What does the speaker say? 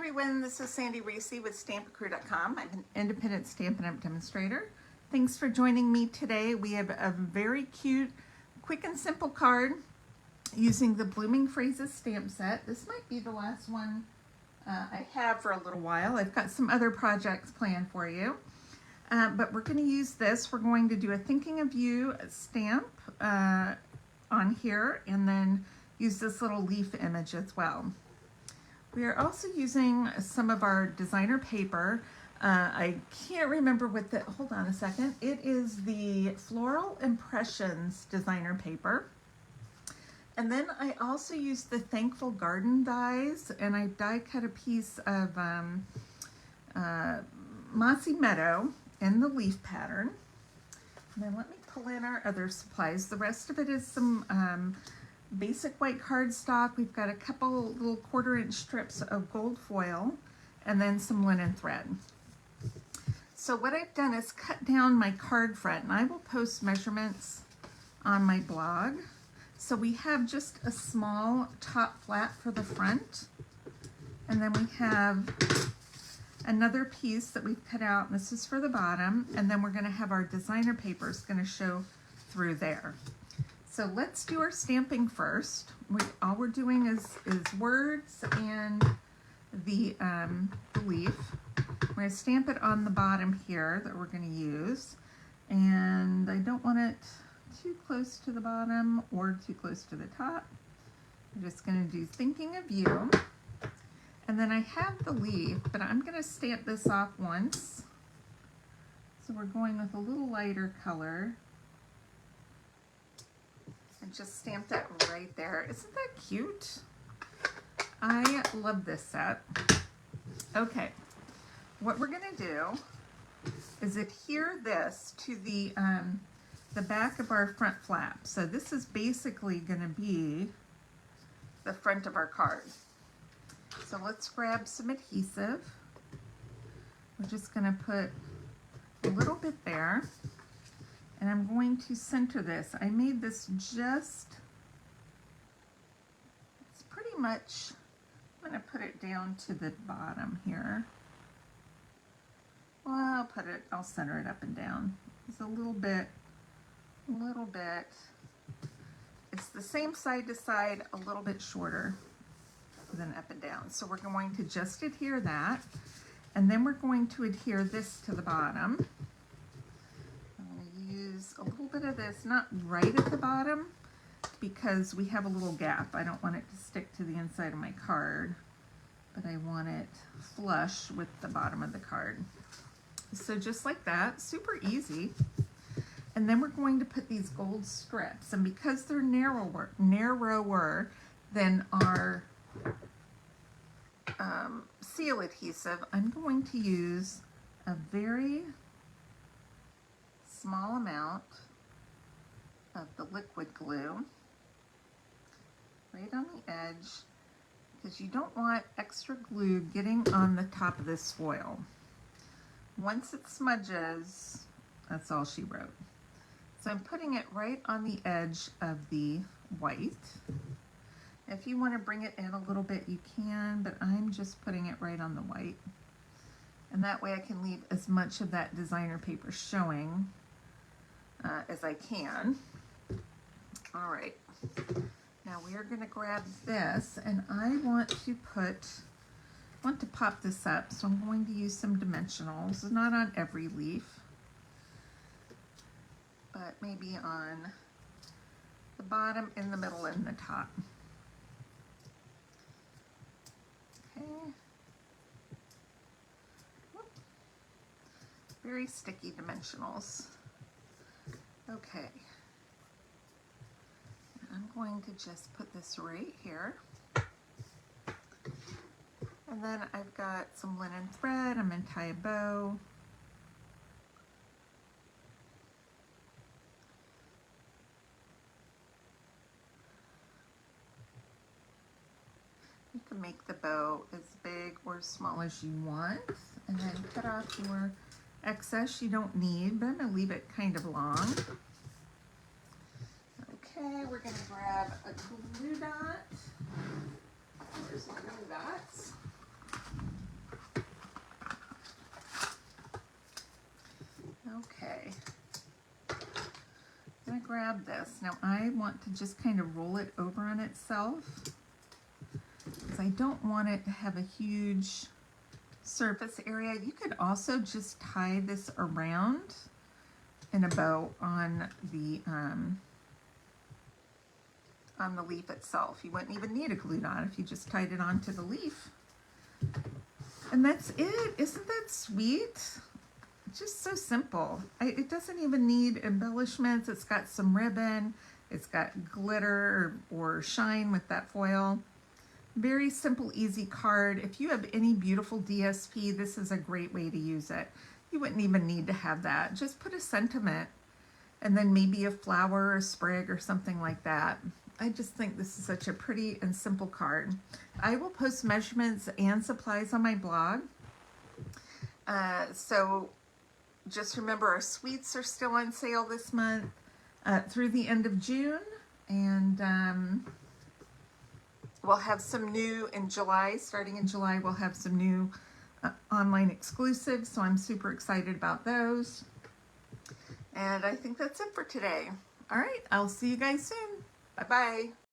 everyone, this is Sandy Reese with StampACrew.com. I'm an independent Stampin' Up! Demonstrator. Thanks for joining me today. We have a very cute, quick and simple card using the Blooming Phrases stamp set. This might be the last one I have for a little while. I've got some other projects planned for you. But we're going to use this. We're going to do a Thinking of You stamp on here and then use this little leaf image as well. We are also using some of our designer paper. I can't remember what the, hold on a second. It is the Floral Impressions designer paper. And then I also used the Thankful Garden dies, and I die cut a piece of Mossy Meadow in the leaf pattern. And then let me pull in our other supplies. The rest of it is some basic white cardstock. We've got a couple little 1/4-inch strips of gold foil and then some linen thread. So what I've done is cut down my card front, and I will post measurements on my blog. So we have just a small top flat for the front, and then we have another piece that we've cut out, and this is for the bottom, and then we're going to have our designer paper is going to show through there. So let's do our stamping first. All we're doing is words and the leaf. We're going to stamp it on the bottom here that we're going to use. And I don't want it too close to the bottom or too close to the top. I'm just going to do Thinking of You. And then I have the leaf, but I'm going to stamp this off once. So we're going with a little lighter color. And just stamp that right there. Isn't that cute? I love this set. Okay, what we're gonna do is adhere this to the back of our front flap. So this is basically gonna be the front of our card. So let's grab some adhesive. We're just gonna put a little bit there. And I'm going to center this. I made this just, it's pretty much, I'm going to put it down to the bottom here. Well, I'll center it up and down. It's a little bit. It's the same side to side, a little bit shorter than up and down. So we're going to just adhere that. And then we're going to adhere this to the bottom. A little bit of this, not right at the bottom, because we have a little gap. I don't want it to stick to the inside of my card, but I want it flush with the bottom of the card. So just like that, super easy. And then we're going to put these gold strips, and because they're narrower than our seal adhesive, I'm going to use a very small amount of the liquid glue right on the edge, because you don't want extra glue getting on the top of this foil. Once it smudges, that's all she wrote. So I'm putting it right on the edge of the white. If you want to bring it in a little bit, you can, but I'm just putting it right on the white. And that way I can leave as much of that designer paper showing as I can. All right, now we are going to grab this, and I want to pop this up, so I'm going to use some dimensionals, not on every leaf, but maybe on the bottom, in the middle, and the top. Okay. Very sticky dimensionals. Okay, I'm going to just put this right here. And then I've got some linen thread. I'm going to tie a bow. You can make the bow as big or as small as you want, and then cut off your excess you don't need, but I'm going to leave it kind of long. Okay, we're going to grab a glue dot. Where's my glue dots? grab this. Now I want to just kind of roll it over on itself because I don't want it to have a huge surface area. You could also just tie this around in a bow on the leaf itself. You wouldn't even need a glue knot if you just tied it onto the leaf. And that's it. Isn't that sweet? It's just so simple. It doesn't even need embellishments. It's got some ribbon. It's got glitter or shine with that foil. Very simple, easy card. If you have any beautiful DSP, this is a great way to use it. You wouldn't even need to have that. Just put a sentiment and then maybe a flower or a sprig or something like that. I just think this is such a pretty and simple card. I will post measurements and supplies on my blog. So just remember our sweets are still on sale this month through the end of June. And we'll have some new in July. Starting in July, we'll have some new online exclusives. So I'm super excited about those. And I think that's it for today. All right, I'll see you guys soon. Bye-bye.